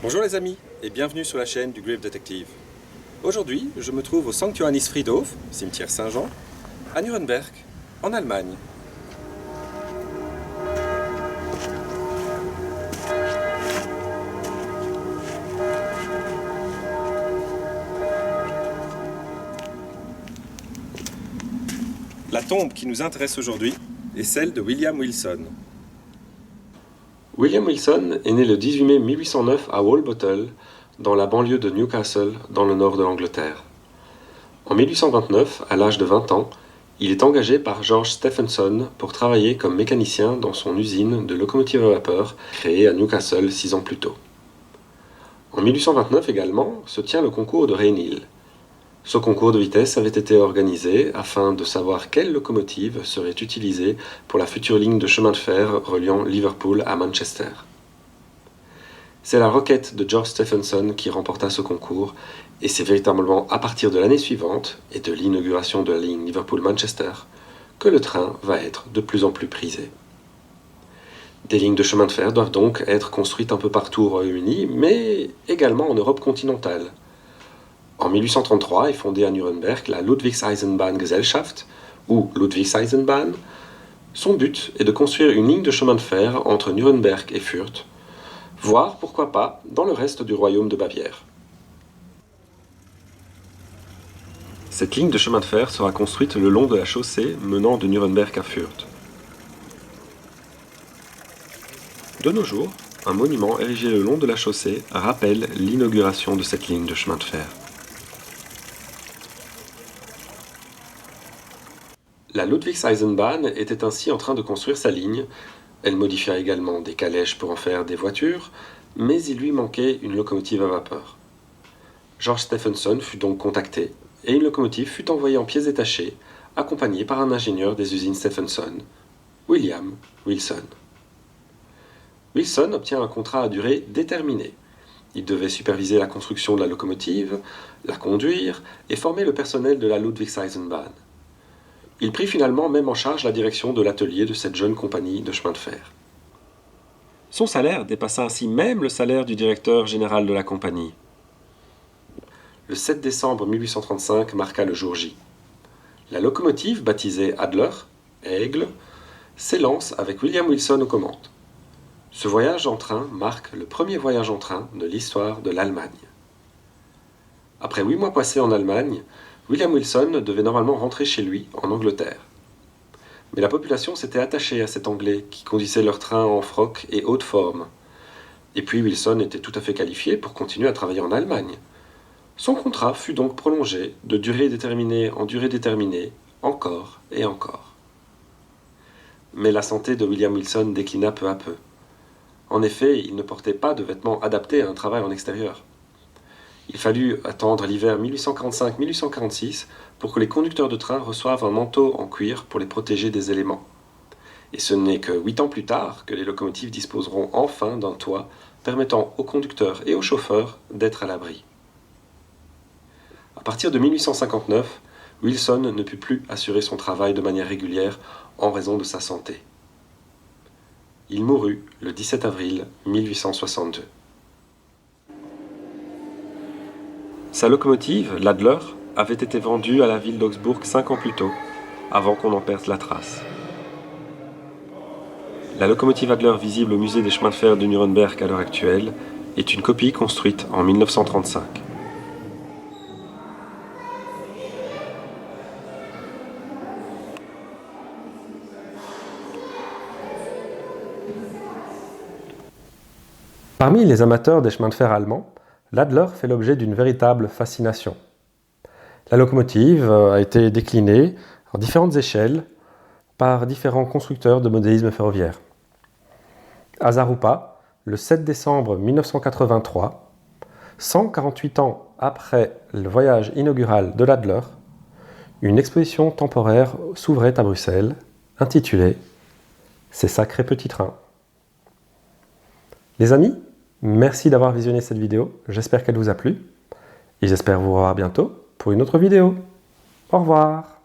Bonjour les amis et bienvenue sur la chaîne du Grave Detective. Aujourd'hui, je me trouve au Sanctuarisfriedhof, cimetière Saint-Jean, à Nuremberg, en Allemagne. La tombe qui nous intéresse aujourd'hui est celle de William Wilson. William Wilson est né le 18 mai 1809 à Walbottle, dans la banlieue de Newcastle, dans le nord de l'Angleterre. En 1829, à l'âge de 20 ans, il est engagé par George Stephenson pour travailler comme mécanicien dans son usine de locomotives à vapeur créée à Newcastle 6 ans plus tôt. En 1829 également se tient le concours de Rainhill. Ce concours de vitesse avait été organisé afin de savoir quelle locomotive serait utilisée pour la future ligne de chemin de fer reliant Liverpool à Manchester. C'est la Rocket de George Stephenson qui remporta ce concours, et c'est véritablement à partir de l'année suivante et de l'inauguration de la ligne Liverpool-Manchester que le train va être de plus en plus prisé. Des lignes de chemin de fer doivent donc être construites un peu partout au Royaume-Uni, mais également en Europe continentale. En 1833 est fondée à Nuremberg la Ludwigseisenbahn-Gesellschaft, ou Ludwigseisenbahn. Son but est de construire une ligne de chemin de fer entre Nuremberg et Fürth, voire, pourquoi pas, dans le reste du royaume de Bavière. Cette ligne de chemin de fer sera construite le long de la chaussée menant de Nuremberg à Fürth. De nos jours, un monument érigé le long de la chaussée rappelle l'inauguration de cette ligne de chemin de fer. La Ludwigseisenbahn était ainsi en train de construire sa ligne. Elle modifia également des calèches pour en faire des voitures, mais il lui manquait une locomotive à vapeur. George Stephenson fut donc contacté, et une locomotive fut envoyée en pièces détachées, accompagnée par un ingénieur des usines Stephenson, William Wilson. Wilson obtient un contrat à durée déterminée. Il devait superviser la construction de la locomotive, la conduire et former le personnel de la Ludwigseisenbahn. Il prit finalement même en charge la direction de l'atelier de cette jeune compagnie de chemin de fer. Son salaire dépassa ainsi même le salaire du directeur général de la compagnie. Le 7 décembre 1835 marqua le jour J. La locomotive, baptisée Adler, Aigle, s'élance avec William Wilson aux commandes. Ce voyage en train marque le premier voyage en train de l'histoire de l'Allemagne. Après 8 mois passés en Allemagne, William Wilson devait normalement rentrer chez lui, en Angleterre. Mais la population s'était attachée à cet Anglais qui conduisait leur train en froc et haute forme. Et puis Wilson était tout à fait qualifié pour continuer à travailler en Allemagne. Son contrat fut donc prolongé de durée déterminée en durée déterminée, encore et encore. Mais la santé de William Wilson déclina peu à peu. En effet, il ne portait pas de vêtements adaptés à un travail en extérieur. Il fallut attendre l'hiver 1845-1846 pour que les conducteurs de train reçoivent un manteau en cuir pour les protéger des éléments. Et ce n'est que 8 ans plus tard que les locomotives disposeront enfin d'un toit permettant aux conducteurs et aux chauffeurs d'être à l'abri. À partir de 1859, Wilson ne put plus assurer son travail de manière régulière en raison de sa santé. Il mourut le 17 avril 1862. Sa locomotive, l'Adler, avait été vendue à la ville d'Augsbourg 5 ans plus tôt, avant qu'on en perde la trace. La locomotive Adler visible au musée des chemins de fer de Nuremberg à l'heure actuelle est une copie construite en 1935. Parmi les amateurs des chemins de fer allemands, l'Adler fait l'objet d'une véritable fascination. La locomotive a été déclinée en différentes échelles par différents constructeurs de modélisme ferroviaire. Hasard ou pas, le 7 décembre 1983, 148 ans après le voyage inaugural de l'Adler, une exposition temporaire s'ouvrait à Bruxelles, intitulée « Ces sacrés petits trains ». Les amis, merci d'avoir visionné cette vidéo, j'espère qu'elle vous a plu, et j'espère vous revoir bientôt pour une autre vidéo. Au revoir.